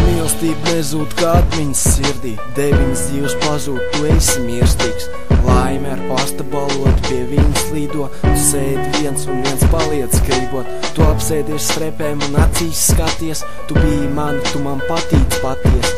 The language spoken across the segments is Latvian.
Mīlestība nezūd kā atmiņas sirdī, deviņas dzīves pazūd, tu esi mirstīgs. Laime ar pasta balotu pie viņas līdo, tu sēdi viens un viens paliec gribot. Tu apsēdies strepēm un acīs skaties, tu biji mani, tu man patīc paties.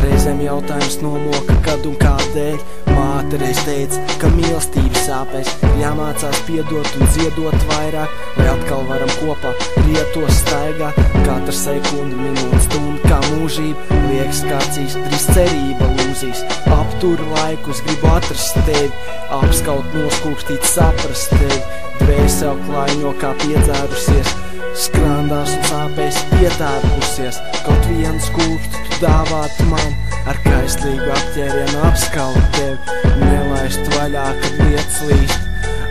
Reizēm jautājums nomoka, kad un kādēļ. Māte reiz teica, ka mīlestība sāpēs, jāmācās piedot un ziedot vairāk, lai atkal varam kopā rietos staigāt. Katra sekunda, minūte, stunda kā mūžība, liekas kācīs, drīz cerība lūzīs. Apturu laikus, gribu atrast tevi, apskaut noskūpstīt, saprast tevi. Dvēseli klaiņo kā piedzērusies, skrandās un sāpēs ietērpusies. Kaut vienu skūpstu tu dāvātu man, ar kaistlīgu apķērienu apskaut tevi. Nelaist vaļā, kad lietas līst,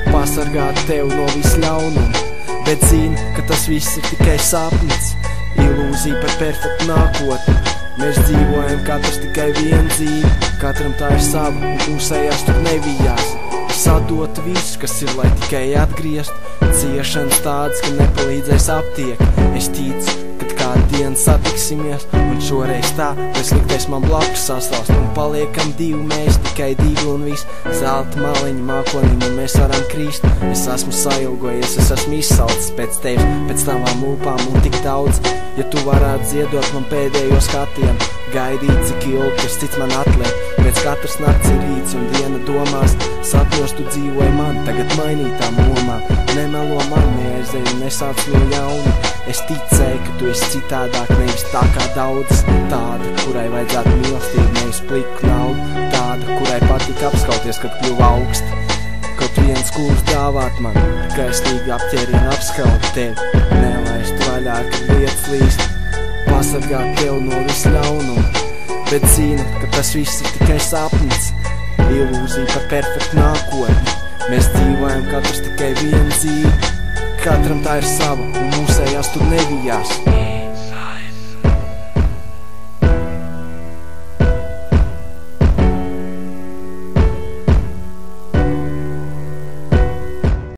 pasargāt tevi no visļaunuma. Bet zini, ka tas viss ir tikai sapnis, ilūzija par perfektu nākotni. Mēs dzīvojam katrs tikai vienu dzīvi, katram tā ir sava un pusējās tur nevijās. Sadot visu, kas ir, lai tikai atgriezt, ciešanas tādas, ka nepalīdzēs aptiek. Es ticu, kad kādu dienu satiksimies, un šoreiz tā, lai sliktais man blakus saslāst. Un paliekam divi mēs, tikai divi un viss, zelta maliņa mākonim, un mēs varam krīst. Es esmu sailgojies, es esmu izsalcis pēc tevis, pēc tavām lūpām un tik daudz. Ja tu varētu ziedot man pēdējo skatienu, gaidīt, cik ilgi, kas cits man atliek. Pēc katras nakts ir rīts un diena domās, sapņos tu dzīvoji man, tagad mainītām lomām. Nemelo man, neaizēju, nesāc no jauna. Es ticēju, ka tu esi citādāk, nevis tā kā daudzas. Tāda, kurai vajadzētu mīlestību, nevis pliku naudu. Tāda, kurai patika apskauties, kad kļuva augsti. Kaut viens kūrs dāvāt man, kaistīgu apķērienu apskaut tevi. Nelaist vaļā, kad lietas līst, pasargāt tevi no visļaunuma. Bet zinu, ka tas viss ir tikai sapnis, ilūzija par perfektu nākotni. Mēs dzīvojam katrs tikai vienu dzīvi, katram tā ir sava un mūsējās tur nevijās.